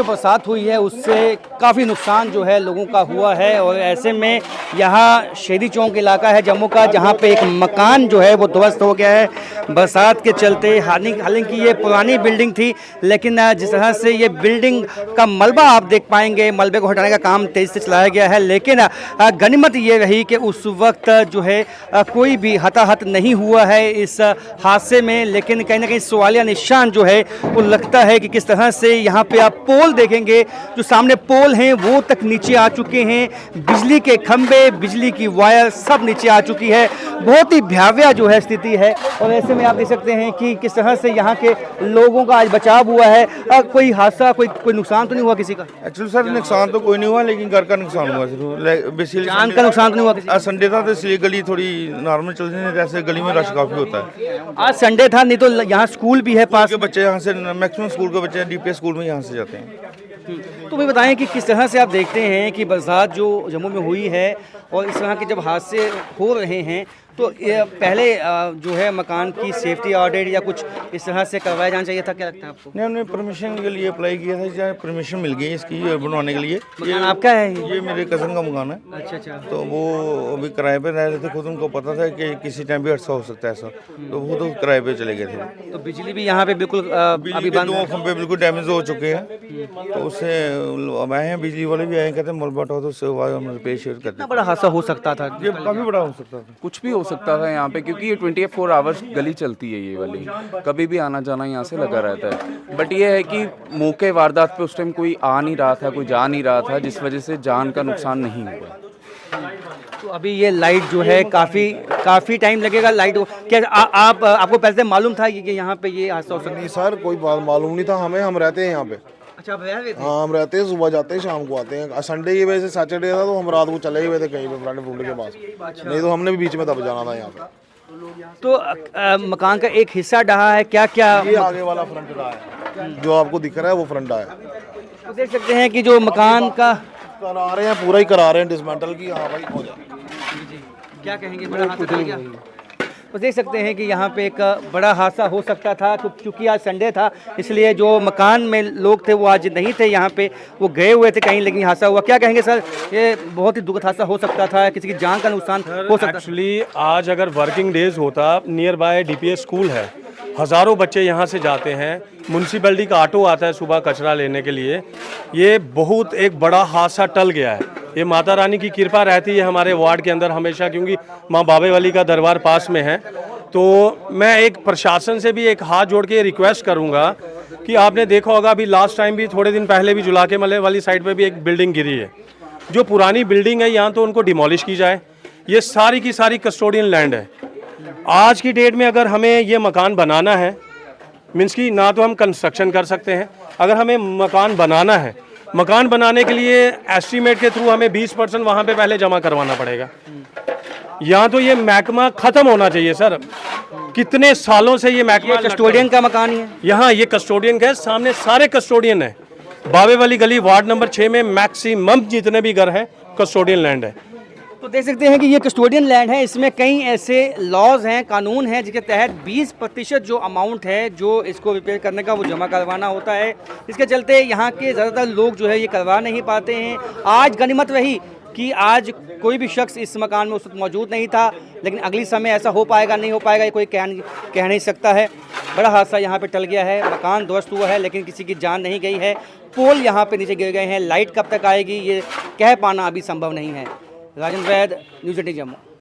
बरसात हुई है उससे काफ़ी नुकसान जो है लोगों का हुआ है। और ऐसे में यहाँ शहीदी चौक इलाका है जम्मू का, जहाँ पे एक मकान जो है वो ध्वस्त हो गया है बरसात के चलते। हालांकि ये पुरानी बिल्डिंग थी, लेकिन जिस तरह से ये बिल्डिंग का मलबा आप देख पाएंगे, मलबे को हटाने का काम तेज़ी से चलाया गया है। लेकिन गनीमत ये रही कि उस वक्त जो है कोई भी हताहत नहीं हुआ है इस हादसे में। लेकिन कहीं ना कहीं सवालिया निशान जो है वो लगता है कि किस तरह से यहाँ पे आप पोल देखेंगे, जो सामने पोल हैं वो तक नीचे आ चुके हैं, बिजली के खंभे, बिजली की वायर सब नीचे आ चुकी है। बहुत ही भयावह जो है स्थिति है। और ऐसे में आप देख सकते हैं कि किस तरह से यहाँ के लोगों का आज बचाव हुआ है। कोई हादसा, कोई नुकसान तो नहीं हुआ किसी का? एक्चुअली सर नुकसान तो कोई नहीं हुआ, लेकिन घर का नुकसान हुआ जरूर। बेसिकली जान का नुकसान तो नहीं हुआ किसी का? आज संडे था तो इसलिए गली थोड़ी नॉर्मल चल रही है, जैसे गली में रश काफ़ी होता है। आज संडे था, नहीं तो यहाँ स्कूल भी है पास के बच्चे यहाँ से मैक्सिमम स्कूल के बच्चे डीपीएस स्कूल में यहाँ से जाते हैं। तो भाई बताएं कि किस तरह से आप देखते हैं कि बरसात जो जम्मू में हुई है और इस तरह के जब हादसे हो रहे हैं तो ये पहले जो है मकान की सेफ्टी ऑडिट या कुछ इस तरह से करवाया जाना चाहिए था, क्या लगता है आपको? नहीं, हमने परमिशन के लिए अप्लाई किया था, या परमिशन मिल गई इसकी बनवाने के लिए। मकान आपका है? ये मेरे कज़न का मकान है। अच्छा अच्छा। तो वो अभी किराए पे रह रहे थे, खुद उनको पता था कि किसी टाइम भी हादसा हो सकता है ऐसा, तो वो तो किराए पे चले गए थे। तो बिजली भी यहाँ पे बिल्कुल अभी बंद दो खंभे बिल्कुल डैमेज हो चुके हैं, तो उससे अब आए हैं, बिजली वाले भी आए, कहते हैं मलबा उठाओ, तो उससे हम रिपेयर करते हैं। कितना बड़ा हादसा हो सकता था? ये काफ़ी बड़ा हो सकता था, कुछ भी हो सकता था यहाँ पे, क्योंकि ये 24 आवर्स गली चलती है ये वाली, कभी भी आना जाना यहाँ से लगा रहता है। बट ये है कि मौके वारदात पे उस टाइम कोई आ नहीं रहा था, कोई जा नहीं रहा था, जिस वजह से जान का नुकसान नहीं हुआ। तो अभी ये लाइट जो है काफ़ी टाइम लगेगा लाइट क्या आपको पहले मालूम था कि यहाँ पे ये हादसा हो सकता है? नहीं सर, कोई बात मालूम नहीं था हमें, हम रहते हैं यहाँ पे। अच्छा, आप रह रहे थे? हाँ, हम रहते हैं, सुबह जाते हैं शाम को आते हैं। संडे की वजह से सैटरडे था तो हम रात को चले गए थे कहीं पे फ्रेंड फ्रूंड के पास, नहीं तो हमने भी बीच में दब जाना था यहाँ पे। तो मकान का एक हिस्सा ढहा है, क्या क्या? ये आगे वाला फ्रंट रहा है, जो आपको दिख रहा है वो फ्रंट आया। तो देख सकते हैं कि जो मकान का करा रहे हैं, पूरा ही करा रहे हैं डिसमेंटल की। हाँ भाई, हो जाए। क्या कहेंगे, बड़ा हादसा हो गया? तो देख सकते हैं कि यहाँ पे एक बड़ा हादसा हो सकता था, क्योंकि आज संडे था इसलिए जो मकान में लोग थे वो आज नहीं थे यहाँ पे, वो गए हुए थे कहीं, लेकिन हादसा हुआ। क्या कहेंगे सर, ये बहुत ही दुखद हादसा हो सकता था, किसी की जान का नुकसान हो सकता? एक्चुअली आज अगर वर्किंग डेज होता, नियर बाय डीपीएस स्कूल है, हज़ारों बच्चे यहाँ से जाते हैं, म्यूनसिपैलिटी का ऑटो आता है सुबह कचरा लेने के लिए। ये बहुत एक बड़ा हादसा टल गया है। ये माता रानी की कृपा रहती है हमारे वार्ड के अंदर हमेशा, क्योंकि माँ बाबे वाली का दरबार पास में है। तो मैं एक प्रशासन से भी एक हाथ जोड़ के रिक्वेस्ट करूँगा कि आपने देखा होगा अभी लास्ट टाइम भी, थोड़े दिन पहले भी जुलाके मले वाली साइड पे भी एक बिल्डिंग गिरी है। जो पुरानी बिल्डिंग है यहाँ तो उनको डिमोलिश की जाए। ये सारी की सारी कस्टोडियन लैंड है। आज की डेट में अगर हमें ये मकान बनाना है, मीन्स कि ना तो हम कंस्ट्रक्शन कर सकते हैं, अगर हमें मकान बनाना है, मकान बनाने के लिए एस्टीमेट के थ्रू हमें 20% वहाँ पे पहले जमा करवाना पड़ेगा। यहाँ तो ये महकमा ख़त्म होना चाहिए सर। कितने सालों से ये महकमा कस्टोडियन का मकान ही है। यहाँ ये कस्टोडियन के सामने सारे कस्टोडियन है। बाबे वाली गली वार्ड नंबर 6 में मैक्सिमम जितने भी घर हैं कस्टोडियन लैंड है। तो देख सकते हैं कि ये कस्टोडियन लैंड है, इसमें कई ऐसे लॉज हैं, कानून हैं, जिसके तहत 20% जो अमाउंट है जो इसको रिपेयर करने का वो जमा करवाना होता है। इसके चलते यहाँ के ज़्यादातर लोग जो है ये करवा नहीं पाते हैं। आज गनीमत रही कि आज कोई भी शख्स इस मकान में उस वक्त मौजूद नहीं था, लेकिन अगली समय ऐसा हो पाएगा नहीं हो पाएगा ये कोई कह नहीं सकता है। बड़ा हादसा यहाँ पे टल गया है, मकान ध्वस्त हुआ है लेकिन किसी की जान नहीं गई है। पोल यहाँ पे नीचे गिर गए हैं, लाइट कब तक आएगी ये कह पाना अभी संभव नहीं है। राजेंद्र वैद, न्यूज़ 18 जम्मू।